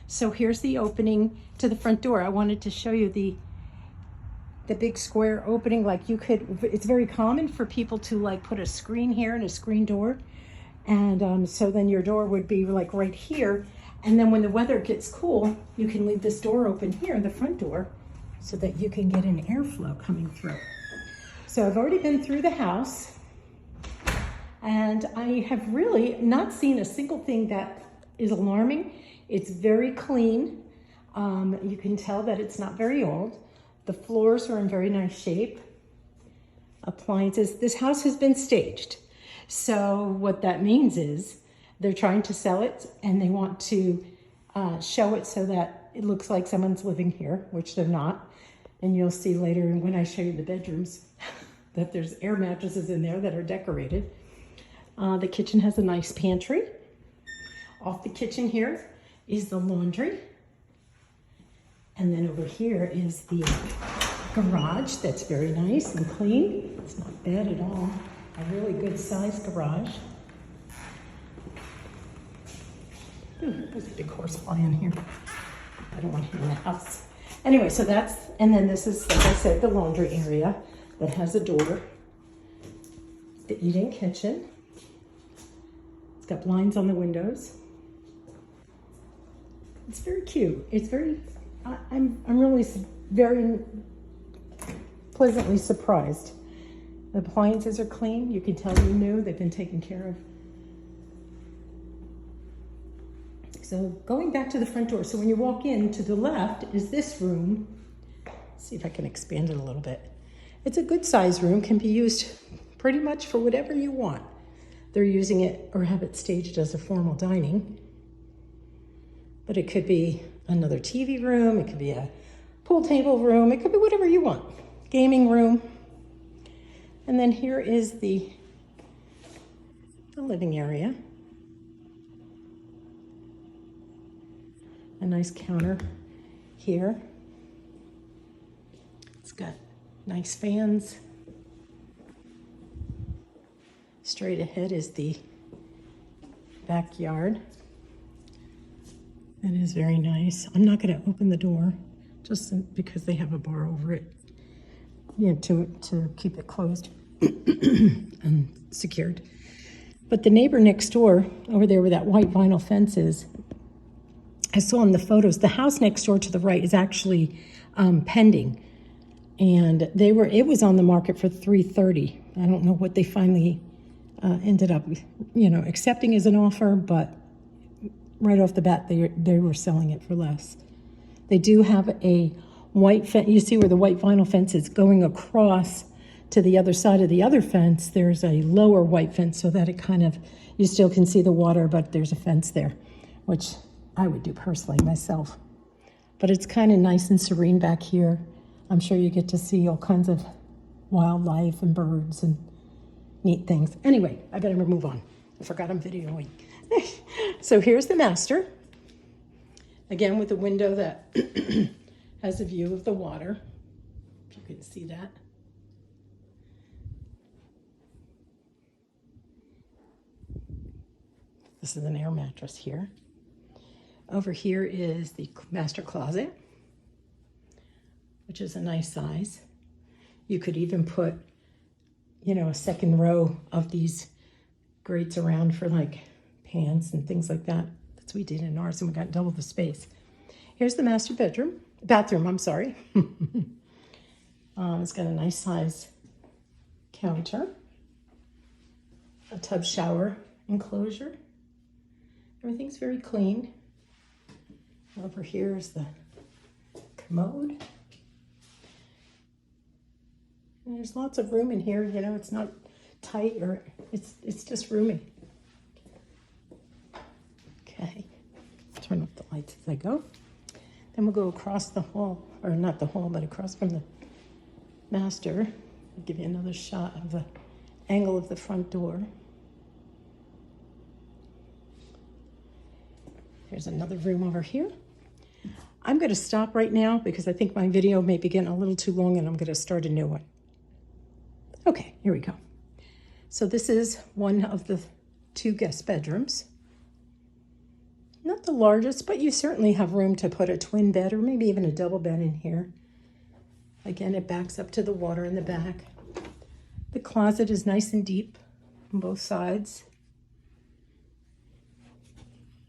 So here's the opening to the front door. I wanted to show you the big square opening. Like you could, it's very common for people to like put a screen here and a screen door. And so then your door would be like right here. And then when the weather gets cool, you can leave this door open here, the front door, so that you can get an airflow coming through. So I've already been through the house, and I have really not seen a single thing that is alarming. It's very clean. You can tell that it's not very old. The floors are in very nice shape. Appliances, this house has been staged. So what that means is they're trying to sell it and they want to show it so that it looks like someone's living here, which they're not. And you'll see later when I show you the bedrooms that there's air mattresses in there that are decorated. The kitchen has a nice pantry. Off the kitchen here is the laundry. And then over here is the garage that's very nice and clean. It's not bad at all. A really good sized garage. Ooh, there's a big horsefly in here. I don't want him in the house. Anyway, so that's, and then this is, like I said, the laundry area that has a door. The eat-in kitchen. It's got blinds on the windows. It's very cute. It's very, I'm really very pleasantly surprised. The appliances are clean. You can tell they're new. They've been taken care of. So going back to the front door. So when you walk in, to the left is this room. Let's see if I can expand it a little bit. It's a good size room, can be used pretty much for whatever you want. They're using it or have it staged as a formal dining. But it could be another TV room. It could be a pool table room. It could be whatever you want. Gaming room. And then here is the living area. A nice counter here. It's got nice fans. Straight ahead is the backyard. It is very nice. I'm not going to open the door just because they have a bar over it, you know, to keep it closed and secured. But the neighbor next door, over there where that white vinyl fence is, I saw in the photos, the house next door to the right is actually pending. And it was on the market for $330. I don't know what they finally ended up, you know, accepting as an offer, but right off the bat, they were selling it for less. They do have a white fence. You see where the white vinyl fence is going across to the other side of the other fence. There's a lower white fence so that it kind of, you still can see the water, but there's a fence there, which I would do personally myself. But it's kind of nice and serene back here. I'm sure you get to see all kinds of wildlife and birds and neat things. Anyway, I better move on. I forgot I'm videoing. So here's the master. Again, with a window that has a view of the water. If you can see that. This is an air mattress here. Over here is the master closet, which is a nice size. You could even put, you know, a second row of these grates around for like pans and things like that. That's what we did in ours, and we got double the space. Here's the master bathroom, I'm sorry. It's got a nice size counter, a tub shower enclosure. Everything's very clean. Over here is the commode. And there's lots of room in here, you know, it's not tight or it's just roomy. Okay, turn up the lights as I go. Then we'll go across the hall, or not the hall, but across from the master. I'll give you another shot of the angle of the front door. There's another room over here. I'm going to stop right now because I think my video may be getting a little too long and I'm going to start a new one. Okay, here we go. So this is one of the two guest bedrooms. Not the largest, but you certainly have room to put a twin bed or maybe even a double bed in here. Again, it backs up to the water in the back. The closet is nice and deep on both sides.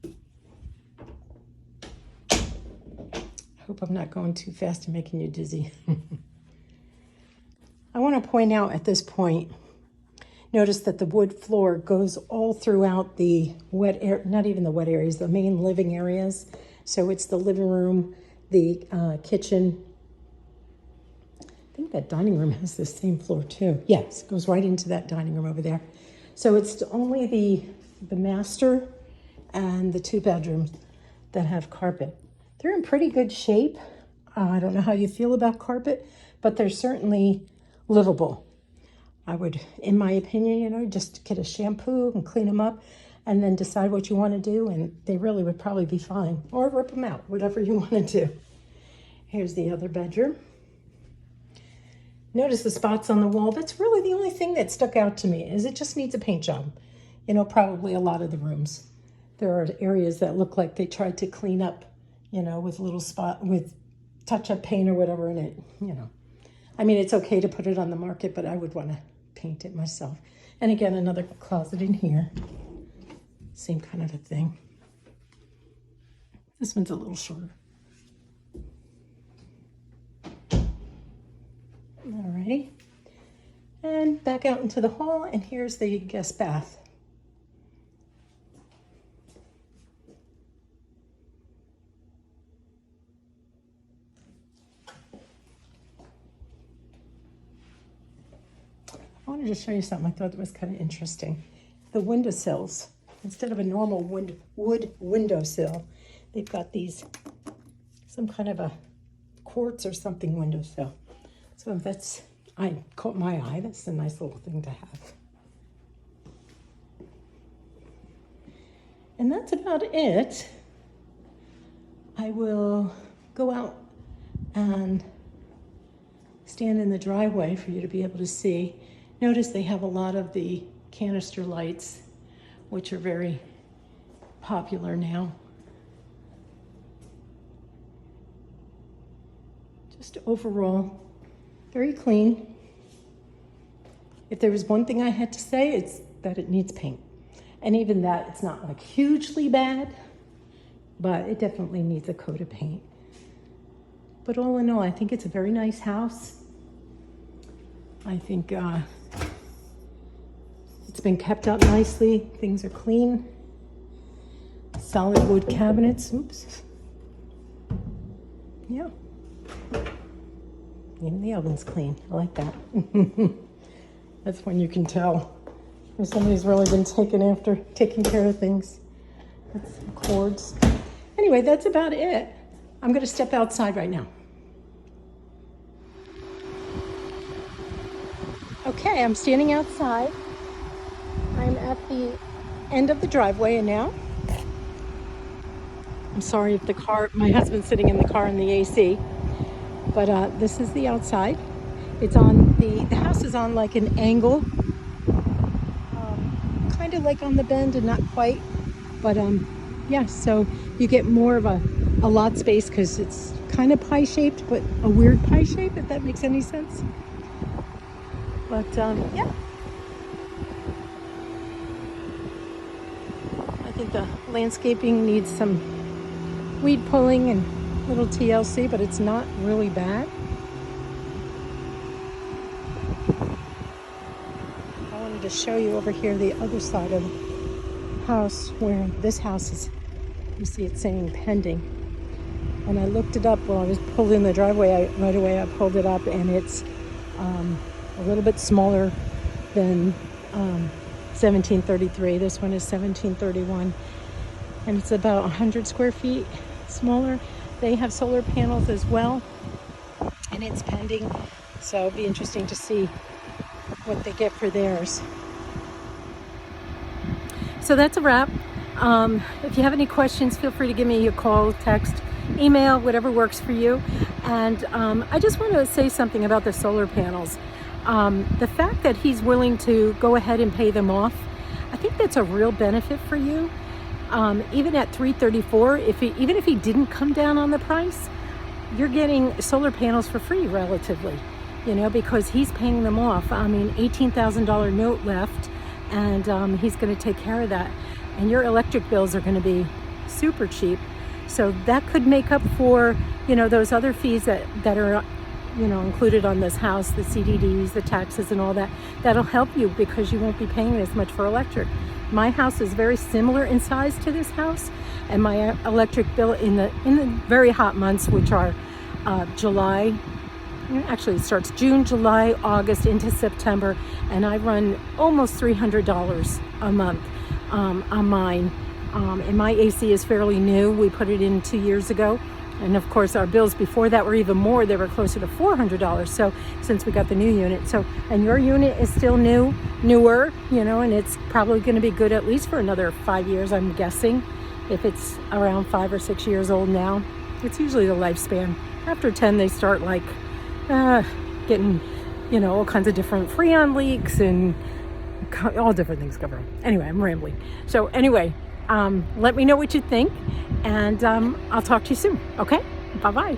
I hope I'm not going too fast and making you dizzy. I want to point out at this point, notice that the wood floor goes all throughout the wet air, not even the wet areas, the main living areas. So it's the living room, the kitchen. I think that dining room has the same floor too. Yes, it goes right into that dining room over there. So it's only the master and the 2 bedrooms that have carpet. They're in pretty good shape. I don't know how you feel about carpet, but they're certainly livable. I would, in my opinion, just get a shampoo and clean them up and then decide what you want to do, and they really would probably be fine. Or rip them out, whatever you want to do. Here's the other bedroom. Notice the spots on the wall. That's really the only thing that stuck out to me, is it just needs a paint job. Probably a lot of the rooms. There are areas that look like they tried to clean up, with little spot, with touch-up paint or whatever in it, I mean, it's okay to put it on the market, but I would want to paint it myself. And again, another closet in here. Same kind of a thing. This one's a little shorter. Alrighty. And back out into the hall, and here's the guest bath. I wanted to show you something I thought that was kind of interesting. The windowsills, instead of a normal wood windowsill, they've got these, some kind of a quartz or something windowsill. So I caught my eye. That's a nice little thing to have. And that's about it. I will go out and stand in the driveway for you to be able to see. Notice they have a lot of the canister lights, which are very popular now. Just overall, very clean. If there was one thing I had to say, it's that it needs paint. And even that, it's not like hugely bad, but it definitely needs a coat of paint. But all in all, I think it's a very nice house. I think it's been kept up nicely. Things are clean. Solid wood cabinets. Oops. Yeah. Even the oven's clean. I like that. That's when you can tell if somebody's really been taking care of things. That's some cords. Anyway, that's about it. I'm going to step outside right now. Okay, I'm standing outside. I'm at the end of the driveway, and now I'm sorry if my husband's sitting in the car in the AC, but this is the outside. It's on the house is on like an angle, kind of like on the bend and not quite, but yeah, so you get more of a lot space because it's kind of pie shaped, but a weird pie shape, if that makes any sense. But yeah, I think the landscaping needs some weed pulling and little TLC, but it's not really bad. I wanted to show you over here the other side of the house, where this house is. You see it saying pending. And I looked it up while I was pulled in the driveway. Right away I pulled it up, and it's a little bit smaller than 1733. This one is 1731, and it's about 100 square feet smaller. They have solar panels as well, and it's pending, so it'll be interesting to see what they get for theirs. So that's a wrap. If you have any questions, feel free to give me a call, text, email, whatever works for you. And I just want to say something about the solar panels. The fact that he's willing to go ahead and pay them off, I think that's a real benefit for you. Even at $334, even if he didn't come down on the price, you're getting solar panels for free relatively, because he's paying them off. I mean, $18,000 note left, and he's going to take care of that. And your electric bills are going to be super cheap. So that could make up for, those other fees that are, included on this house, the CDDs, the taxes and all that. That'll help you because you won't be paying as much for electric. My house is very similar in size to this house, and my electric bill in the very hot months, which are July, actually it starts June, July, August into September, and I run almost $300 a month on mine. And my AC is fairly new. We put it in 2 years ago. And of course, our bills before that were even more. They were closer to $400. So since we got the new unit, and your unit is still newer, and it's probably going to be good at least for another 5 years, I'm guessing. If it's around 5 or 6 years old now, it's usually the lifespan. After 10, they start getting, all kinds of different freon leaks and all different things going on. Anyway, I'm rambling. So anyway, let me know what you think, and I'll talk to you soon. Okay? Bye-bye.